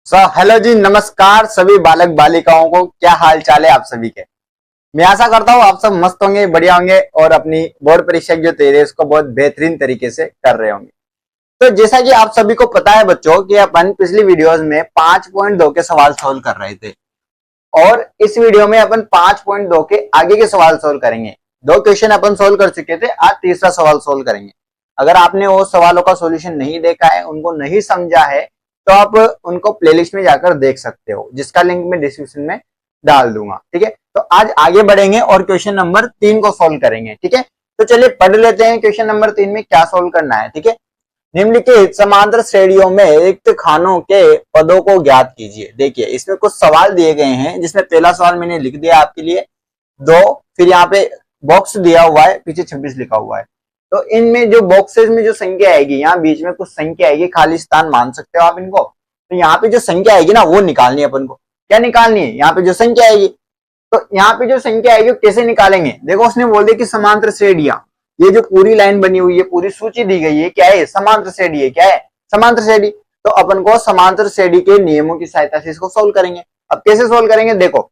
Hello जी, नमस्कार सभी बालक बालिकाओं को। क्या हाल चाल है आप सभी के। मैं आशा करता हूँ आप सब मस्त होंगे, बढ़िया होंगे और अपनी बोर्ड परीक्षा की जो तैयारी है उसको बहुत बेहतरीन तरीके से कर रहे होंगे। तो जैसा कि आप सभी को पता है बच्चों कि अपन पिछली वीडियोस में 5.2 के सवाल सोल्व कर रहे थे और इस वीडियो में अपन 5.2 के आगे के सवाल सोल्व करेंगे। 2 क्वेश्चन अपन सोल्व कर चुके थे, आज तीसरा सवाल सोल्व करेंगे। अगर आपने वो सवालों का सॉल्यूशन नहीं देखा है, उनको नहीं समझा है, तो आप उनको प्लेलिस्ट में जाकर देख सकते हो, जिसका लिंक मैं डिस्क्रिप्शन में डाल दूंगा। ठीक है, तो आज आगे बढ़ेंगे और क्वेश्चन नंबर 3 को सोल्व करेंगे। ठीक है, तो चलिए पढ़ लेते हैं क्वेश्चन नंबर 3 में क्या सोल्व करना है। ठीक है, निम्नलिखित समांतर श्रेणियों में रिक्त खानों के पदों को ज्ञात कीजिए। देखिए इसमें कुछ सवाल दिए गए हैं, जिसमें पहला सवाल मैंने लिख दिया आपके लिए 2, फिर यहाँ पे बॉक्स दिया हुआ है, पीछे 26 लिखा हुआ है। तो इनमें जो बॉक्सेस में जो संख्या आएगी, यहाँ बीच में कुछ संख्या आएगी, खाली स्थान मान सकते हो आप इनको। तो यहाँ पे जो संख्या आएगी ना, वो निकालनी है अपन को। क्या निकालनी है? यहाँ पे जो संख्या आएगी, तो यहाँ पे जो संख्या आएगी कैसे निकालेंगे? देखो उसने बोल दिया कि समांतर श्रेणियां, ये जो पूरी लाइन बनी हुई है, पूरी सूची दी गई है, क्या है? समांतर श्रेणी है। क्या है? समांतर श्रेणी। तो अपन को समांतर श्रेणी के नियमों की सहायता से इसको सोल्व करेंगे। अब कैसे सोल्व करेंगे? देखो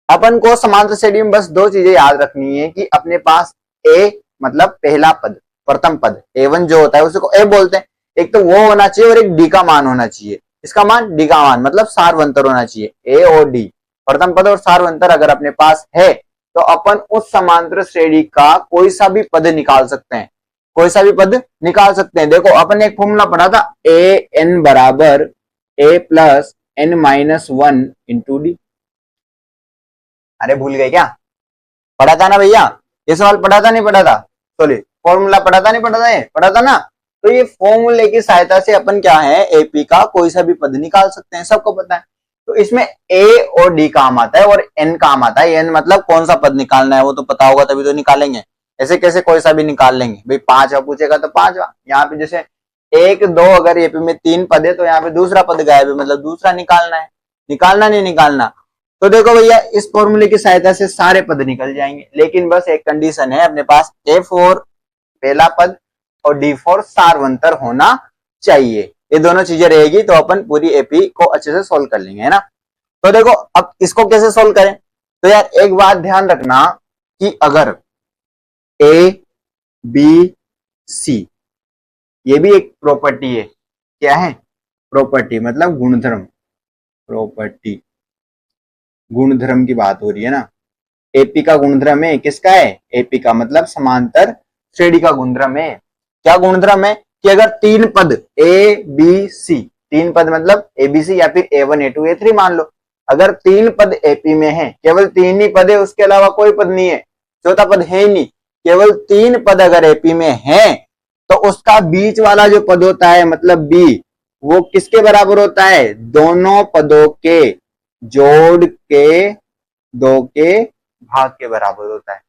अपन को समांतर श्रेणी में बस 2 चीजें याद रखनी है कि अपने पास ए मतलब पहला पद, प्रथम पद A1 जो होता है उसको ए बोलते हैं। एक तो वो होना चाहिए और एक डी का मान होना चाहिए। इसका मान डी का मान मतलब सारवंतर होना चाहिए। ए और डी प्रथम पद और सारवंतर अगर अपने पास है तो अपन उस समांतर श्रेणी का कोई सा भी पद निकाल सकते हैं। कोई सा भी पद निकाल सकते हैं। देखो अपन ने एक फॉर्मूला पढ़ा था, ए एन बराबर a plus n minus 1 into d. अरे भूल गए क्या? पढ़ा था ना भैया, ये सवाल पढ़ा था नहीं पढ़ा था? सॉरी, फॉर्मूला पढ़ा था नहीं पढ़ा था? ये पढ़ा था ना। तो ये फॉर्मूले की सहायता से अपन क्या है, एपी का कोई सा भी पद निकाल सकते हैं, सबको पता है। तो इसमें ए और डी काम आता है और एन काम आता है। एन मतलब कौन सा पद निकालना है वो तो पता होगा तभी तो निकालेंगे। ऐसे कैसे कोई सा भी निकाल लेंगे भाई? 5 पूछेगा तो 5। यहाँ पे जैसे 1 2 अगर एपी में 3 पद है तो यहाँ पे दूसरा पद गायब है, मतलब दूसरा निकालना है। निकालना नहीं निकालना? तो देखो भैया इस फॉर्मूले की सहायता से सारे पद निकल जाएंगे, लेकिन बस एक कंडीशन है, अपने पास ए फॉर पहला पद और डी फॉर सारवंतर होना चाहिए। ये दोनों चीजें रहेगी तो अपन पूरी एपी को अच्छे से सोल्व कर लेंगे, है ना। तो देखो अब इसको कैसे सोल्व करें? तो यार एक बात ध्यान रखना कि अगर ए बी सी ये भी एक प्रॉपर्टी है। क्या है? प्रॉपर्टी मतलब गुणधर्म। प्रॉपर्टी गुणधर्म की बात हो रही है ना। एपी का गुणधर्म है, किसका है? एपी का मतलब समांतर श्रेणी का गुणधर्म है। क्या गुणधर्म है? कि अगर 3 पद ए बी सी, 3 पद मतलब एबीसी या फिर A1 A2 A3 मान लो, अगर 3 पद एपी में है, केवल 3 ही पद है, उसके अलावा कोई पद नहीं है, चौथा पद है ही नहीं, केवल 3 पद अगर एपी में है तो उसका बीच वाला जो पद होता है मतलब बी, वो किसके बराबर होता है? दोनों पदों के जोड़ के 2 के भाग के बराबर होता है।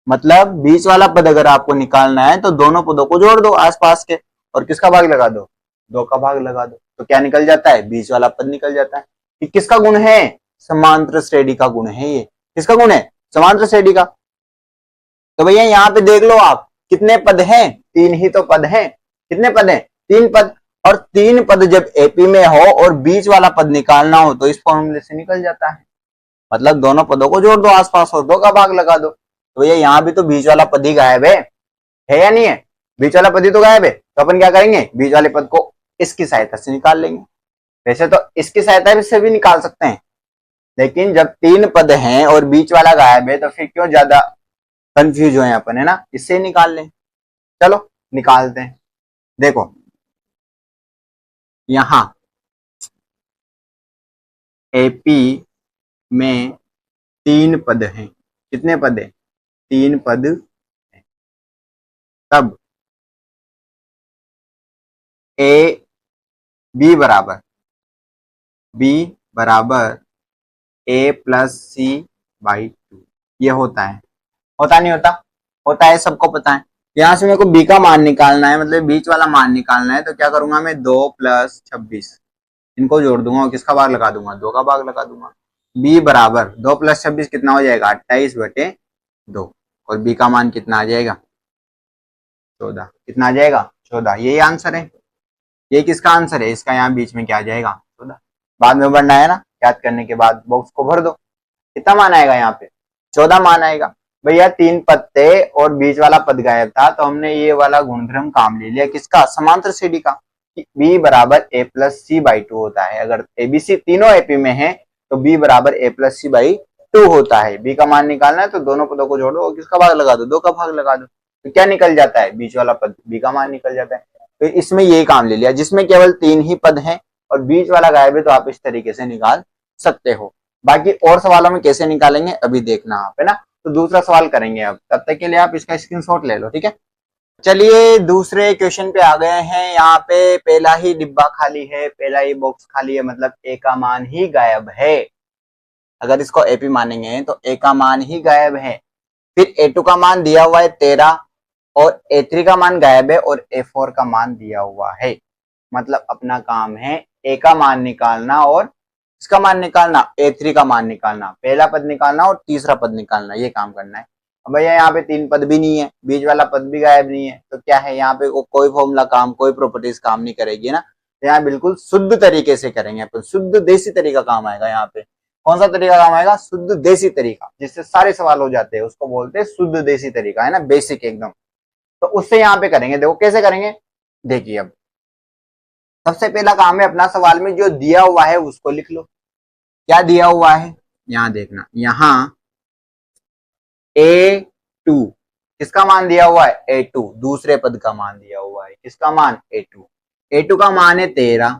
मतलब बीच वाला पद अगर आपको निकालना है तो दोनों पदों को जोड़ दो आसपास के और किसका भाग लगा दो? 2 का भाग लगा दो। तो क्या निकल जाता है? बीच वाला पद निकल जाता है। ये किसका गुण है? समांतर श्रेणी का गुण है। ये किसका गुण है? समांतर श्रेणी का। तो भैया यहाँ पे देख लो आप, कितने पद हैं? 3 ही तो पद हैं। कितने पद हैं? 3 पद। और 3 पद जब एपी में हो और बीच वाला पद निकालना हो तो इस फॉर्मूले से निकल जाता है। मतलब दोनों पदों को जोड़ दो आसपास और 2 का भाग लगा दो। तो ये यहाँ भी तो बीच वाला पद ही गायब है या नहीं है? बीच वाला पद ही तो गायब है। तो अपन क्या करेंगे? बीच वाले पद को इसकी सहायता से निकाल लेंगे। वैसे तो इसकी सहायता से भी निकाल सकते हैं, लेकिन जब 3 पद हैं और बीच वाला गायब है तो फिर क्यों ज्यादा कंफ्यूज हो अपन, है ना। इससे निकाल लें। चलो निकालते हैं। देखो यहां एपी में 3 पद हैं। कितने पद है? 3 पद हैं। तब ए बी बराबर ए प्लस सी बाई 2 ये होता है। होता नहीं होता? होता है, सबको पता है। यहां से मेरे को बी का मान निकालना है, मतलब बीच वाला मान निकालना है। तो क्या करूंगा मैं? 2 प्लस 26 इनको जोड़ दूंगा और किसका भाग लगा दूंगा? 2 का भाग लगा दूंगा। बी बराबर 2 प्लस 26 कितना हो जाएगा? 28/2। और बी का मान कितना आ जाएगा? 14। कितना आ जाएगा? 14। यही आंसर है। ये किसका आंसर है? इसका यहाँ बीच में क्या आ जाएगा? 14। बाद में भरना है ना, याद करने के बाद बॉक्स को भर दो। कितना मान आएगा यहाँ पे? 14 मान आएगा। भैया 3 पद थे और बीच वाला पद गायब था, तो हमने ये वाला गुणधर्म काम ले लिया किसका? समांतर श्रेणी का। b बराबर a प्लस सी बाई 2 होता है। अगर एबीसी तीनों एपी में है तो b बराबर a प्लस सी बाई 2 होता है। b का मान निकालना है तो दोनों पदों को जोड़ो और किसका भाग लगा दो? 2 का भाग लगा दो, तो क्या निकल जाता है? बीच वाला पद b का मान निकल जाता है। तो इसमें ये काम ले लिया, जिसमें केवल 3 ही पद हैं और बीच वाला गायब है, तो आप इस तरीके से निकाल सकते हो। बाकी और सवालों में कैसे निकालेंगे अभी देखना आप, है ना। तो दूसरा सवाल करेंगे अब, तब तक के लिए आप इसका स्क्रीनशॉट ले लो, ठीक है। चलिए दूसरे क्वेश्चन पे आ गए हैं। यहाँ पे पहला ही डिब्बा खाली है, पहला ही बॉक्स खाली है, मतलब ए का मान ही गायब है। अगर इसको एपी मानेंगे तो ए का मान ही गायब है। फिर ए2 का मान दिया हुआ है 13 और ए3 का मान गायब है और ए4 का मान दिया हुआ है। मतलब अपना काम है ए का मान निकालना और इसका मान निकालना, ए3 का मान निकालना, पहला पद निकालना और तीसरा पद निकालना, ये काम करना है। अब भैया यहाँ पे 3 पद भी नहीं है, बीच वाला पद भी गायब नहीं है, तो क्या है यहाँ पे कोई फॉर्मूला काम, कोई प्रॉपर्टीज काम नहीं करेगी ना। तो यहाँ बिल्कुल शुद्ध तरीके से करेंगे अपन, शुद्ध देसी तरीका काम आएगा यहाँ पे। कौन सा तरीका काम आएगा? शुद्ध देसी तरीका, जिससे सारे सवाल हो जाते हैं, उसको बोलते हैं शुद्ध देसी तरीका, है ना, बेसिक एकदम। तो उससे यहाँ पे करेंगे। देखो कैसे करेंगे, देखिए अब सबसे पहला काम है अपना सवाल में जो दिया हुआ है उसको लिख लो। क्या दिया हुआ है यहां देखना, यहां a2 किसका मान दिया हुआ है? a2 दूसरे पद का मान दिया हुआ है। किसका मान? a2 का मान है 13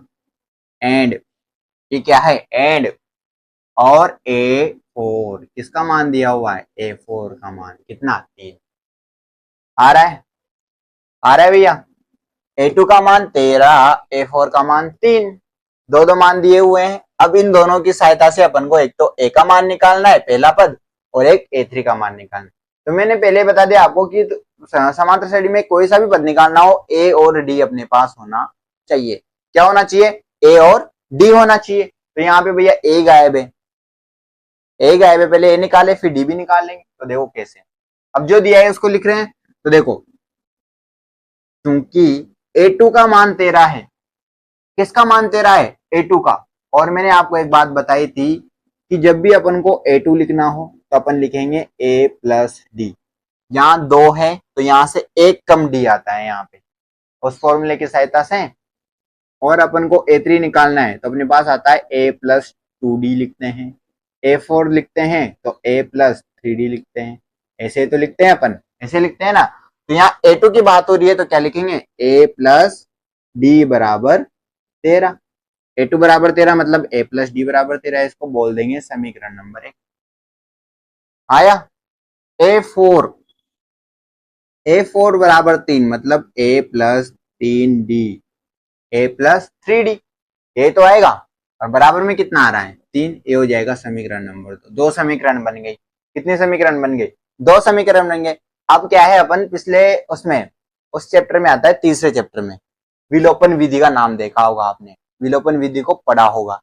एंड ये क्या है? एंड और a4 किसका मान दिया हुआ है? a4 का मान कितना? 3 आ रहा है, आ रहा है भैया। a2 का मान 13, a4 का मान 3, दो मान दिए हुए हैं। अब इन दोनों की सहायता से अपन को एक तो a का मान निकालना है पहला पद और एक a3 का मान निकालना है। तो मैंने पहले बता दिया आपको कि समांतर श्रेणी में कोई सा भी पद निकालना हो a और d अपने पास होना चाहिए। क्या होना चाहिए? a और d होना चाहिए। तो यहाँ पे भैया a गायब है, a गायब है, पहले a निकाले फिर d भी निकाल लेंगे। तो देखो कैसे, अब जो दिया है उसको लिख रहे हैं। तो देखो क्योंकि a2 का मान 13 है, किसका मान 13 है? a2 का। और मैंने आपको एक बात बताई थी कि जब भी अपन को a2 लिखना हो तो अपन लिखेंगे a प्लस डी। यहाँ 2 है तो यहाँ से एक कम d आता है यहाँ पे उस फॉर्मूले की सहायता से। और अपन को a3 निकालना है तो अपने पास आता है a प्लस 2d लिखते हैं, a4 लिखते हैं तो a प्लस 3d लिखते हैं। ऐसे तो लिखते हैं अपन, ऐसे लिखते हैं ना। तो यहाँ a2 की बात हो रही है तो क्या लिखेंगे? a प्लस डी बराबर 13। a2 बराबर 13 मतलब a प्लस डी बराबर 13, इसको बोल देंगे समीकरण नंबर 1। आया। a4 बराबर 3 मतलब a plus 3d, a plus 3d, ये तो आएगा। और बराबर में कितना आ रहा है? 3, ये हो जाएगा समीकरण नंबर 2। 2 समीकरण बन गई। कितने समीकरण बन गए? 2 समीकरण बन गए। अब क्या है, अपन पिछले उसमें उस चैप्टर में आता है, तीसरे चैप्टर में विलोपन विधि का नाम देखा होगा आपने, विलोपन विधि को पढ़ा होगा।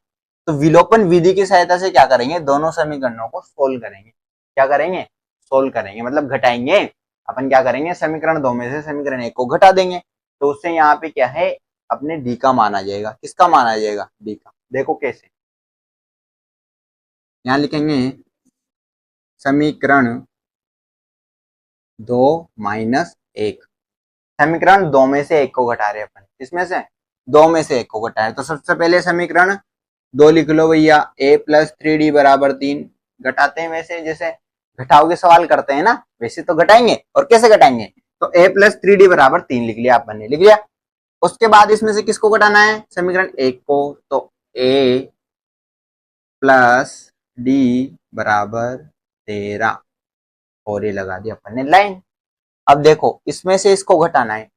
तो विलोपन विधि की सहायता से क्या करेंगे? दोनों समीकरणों को सोल्व करेंगे। क्या करेंगे? सोल्व करेंगे, मतलब घटाएंगे। अपन क्या करेंगे? समीकरण 2 में से समीकरण 1 को घटा देंगे, तो उससे यहाँ पे क्या है? अपने डी का मान आ जाएगा। किसका मान आ जाएगा? डी का। देखो कैसे, यहां लिखेंगे समीकरण 2 माइनस 1। समीकरण 2 में से 1 को घटा रहे अपन, इसमें से 2 में से 1 को घटा रहे। तो सबसे पहले समीकरण 2 लिख लो भैया, a प्लस 3d बराबर 3। घटाते हैं वैसे, जैसे घटाओ के सवाल करते हैं ना, वैसे तो घटाएंगे। और कैसे घटाएंगे? तो a प्लस 3d बराबर 3 लिख लिया आपने, लिख लिया। उसके बाद इसमें से किसको घटाना है? समीकरण 1 को। तो a प्लस डी बराबर 13 और ये लगा दिया अपन ने लाइन। अब देखो इसमें से इसको घटाना है,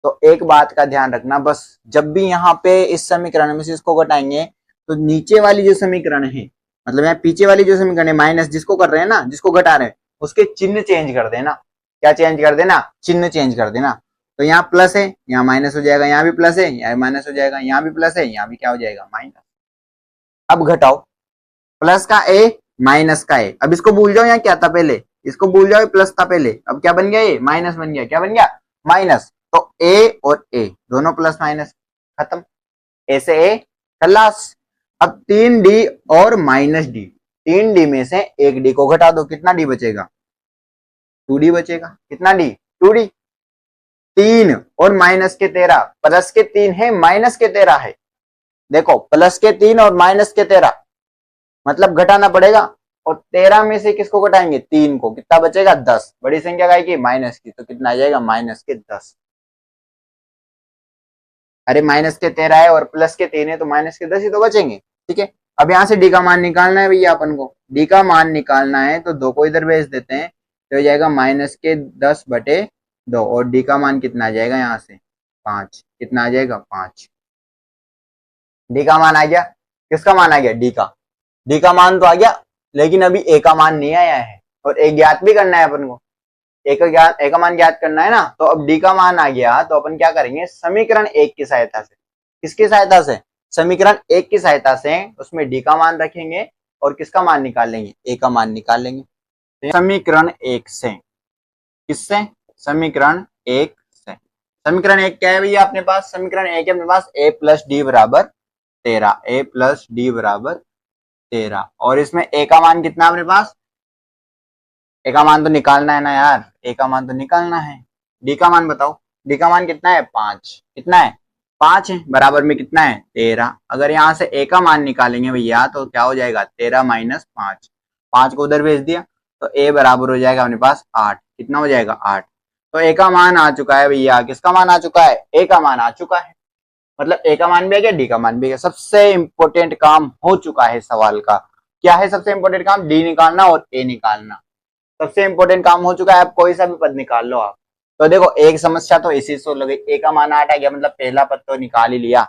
तो एक बात का ध्यान रखना, बस जब भी यहाँ पे इस समीकरण में से इसको घटाएंगे तो नीचे वाली जो समीकरण है, मतलब यहाँ पीछे वाली जो समीकरण है माइनस जिसको कर रहे हैं ना, जिसको घटा रहे हैं, उसके चिन्ह चेंज कर देना। क्या चेंज कर देना? चिन्ह चेंज कर देना। तो यहाँ प्लस है, यहाँ माइनस हो जाएगा, यहाँ भी प्लस है, यहाँ माइनस हो जाएगा, यहाँ भी प्लस है, यहाँ भी क्या हो जाएगा? माइनस। अब घटाओ, प्लस का ए माइनस का ए। अब इसको भूल जाओ, यहाँ क्या था पहले, इसको भूल जाओ, प्लस था पहले। अब क्या बन गया? ये माइनस बन गया। क्या बन गया? माइनस। तो ए और ए दोनों प्लस माइनस, खत्म। ए से ए खलास। अब 3D और -D, 3D में से एक D को घटा दो, कितना D बचेगा? 2D बचेगा। कितना D? 2D। 3 और -13, प्लस के 3 है माइनस के 13 है। देखो प्लस के 3 और माइनस के 13 मतलब घटाना पड़ेगा, और 13 में से किसको घटाएंगे? 3 को। कितना बचेगा? 10। बड़ी संख्या का की माइनस की, तो कितना आ जाएगा? -10। अरे -13 है और प्लस के 3 है तो -10 ही तो बचेंगे। ठीक है, अब यहाँ से डी का मान निकालना है भैया अपन को। डी का मान निकालना है तो 2 को इधर भेज देते हैं, तो हो जाएगा -10/2, और डी का मान कितना आ जाएगा? यहाँ से 5। कितना आ जाएगा? 5। डी का मान आ गया। किसका मान आ गया? डी का। डी का मान तो आ गया, लेकिन अभी ए का मान नहीं आया है, और ए ज्ञात भी करना है अपन को। ए का मान ज्ञात करना है ना, तो अब डी का मान आ गया तो अपन क्या करेंगे? समीकरण 1 की सहायता से। किसकी सहायता से? समीकरण 1 की सहायता से उसमें डी का मान रखेंगे और किसका मान निकाल लेंगे? ए का मान निकाल लेंगे। समीकरण 1 से। किससे? समीकरण 1 से। समीकरण 1 क्या है भैया अपने पास? समीकरण 1 है अपने पास a प्लस डी बराबर 13। a प्लस डी बराबर 13, और इसमें a का मान कितना है अपने पास? ए का मान तो निकालना है ना यार, ए का मान तो निकालना है। डी का मान बताओ। डी का मान कितना है? 5। कितना है? 5 है। बराबर में कितना है? 13। अगर यहाँ से ए का मान निकालेंगे भैया तो क्या हो जाएगा? 13 - 5। 5 को उधर भेज दिया तो ए बराबर हो जाएगा अपने पास 8। कितना हो जाएगा? 8। तो ए का मान आ चुका है भैया। किसका मान आ चुका है? ए का मान आ चुका है। मतलब ए का मान भी आ गया, डी का मान भी आ गया। सबसे इंपॉर्टेंट काम हो चुका है सवाल का। क्या है सबसे इंपॉर्टेंट काम? डी निकालना और ए निकालना। सबसे इंपॉर्टेंट काम हो चुका है। आप कोई सा भी पद निकाल लो आप। तो देखो एक समस्या तो इसी से लगी। ए का मान 8 आ गया, मतलब पहला पद तो निकाल ही लिया।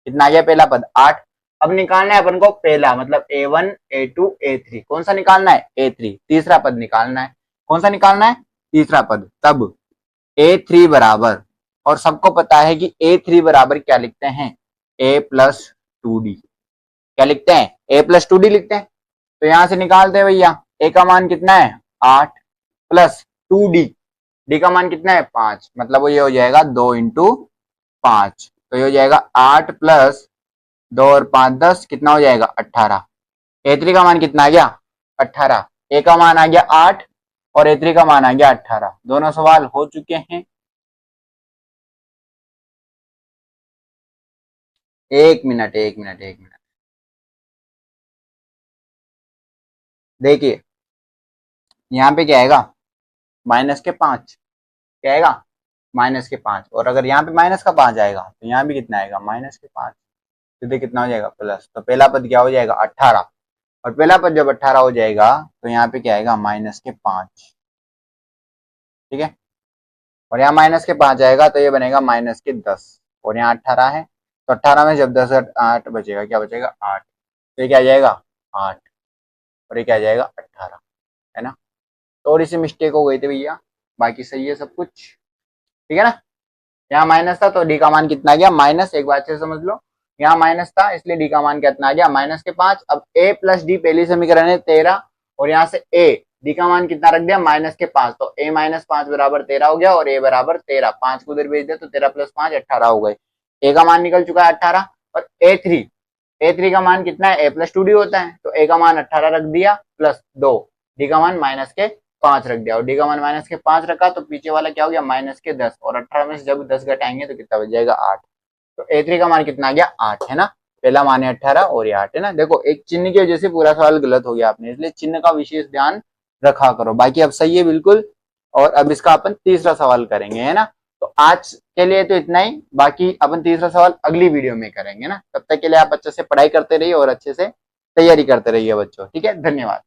कितना आ गया? पहला पद 8। अब निकालना है अपन को पहला, मतलब a1 a2 a3। कौन सा निकालना है? a3। तीसरा पद निकालना है। कौन सा निकालना है? तीसरा पद। तब a3 बराबर, और सबको पता है कि a3 बराबर क्या लिखते हैं? a plus 2d। क्या लिखते हैं? a प्लस 2d लिखते हैं। तो यहां से निकालते हैं भैया। a का मान कितना है? 8 प्लस 2d। डी का मान कितना है? 5। मतलब वो ये हो जाएगा 2 × 5। तो ये हो जाएगा 8 प्लस 2 और 5 10। कितना हो जाएगा? 18। a3 का मान कितना आ गया? 18। ए का मान आ गया 8 और a3 का मान आ गया 18। दोनों सवाल हो चुके हैं। एक मिनट। देखिए यहाँ पे क्या आएगा? -5। क्या आएगा? -5। और अगर यहाँ पे माइनस का 5 आएगा तो यहाँ भी कितना आएगा? -5। सीधे कितना हो जाएगा? प्लस। तो पहला पद क्या हो जाएगा? 18। और पहला पद जब 18 हो जाएगा तो यहाँ पे क्या आएगा? -5। ठीक है, और यहाँ -5 आएगा तो ये बनेगा -10। और यहाँ 18 है, तो 18 में जब 10 8 बचेगा, क्या बचेगा? 8। तो ये क्या आ जाएगा? 8। और ये क्या आ जाएगा? 18। है ना? थोड़ी सी मिस्टेक हो गई थी भैया, बाकी सही है सब कुछ। ठीक है ना? यहाँ माइनस था तो डी का मान कितना आ गया? माइनस। एक बात से समझ लो, यहाँ माइनस था इसलिए डी का मान कितना आ गया? -5। अब a प्लस डी पहली समीकरण है 13, और यहाँ से a डी का मान कितना रख दिया? -5। तो a - 5 बराबर 13 हो गया, और a बराबर 13। 5 को उधर भेज दिया तो 13 + 5 18 हो गए। a का मान निकल चुका है 18। और a3 का मान कितना है? a प्लस 2d होता है, तो a का मान 18 रख दिया प्लस 2, डी का मान -5 रख दिया, और डी का मान -5 रखा तो पीछे वाला क्या हो गया? -10। और 18 में से जब 10 घटाएंगे तो कितना बच जाएगा? 8। तो a3 का मान कितना आ गया? 8। है ना? पहला मान है 18 और ये 8। है ना? देखो एक चिन्ह की वजह से पूरा सवाल गलत हो गया आपने, इसलिए चिन्ह का विशेष ध्यान रखा करो। बाकी अब सही है बिल्कुल। और अब इसका अपन तीसरा सवाल करेंगे। है ना? तो आज के लिए तो इतना ही, बाकी अपन तीसरा सवाल अगली वीडियो में करेंगे ना। तब तक के लिए आप अच्छे से पढ़ाई करते रहिए और अच्छे से तैयारी करते रहिए बच्चों। ठीक है, धन्यवाद।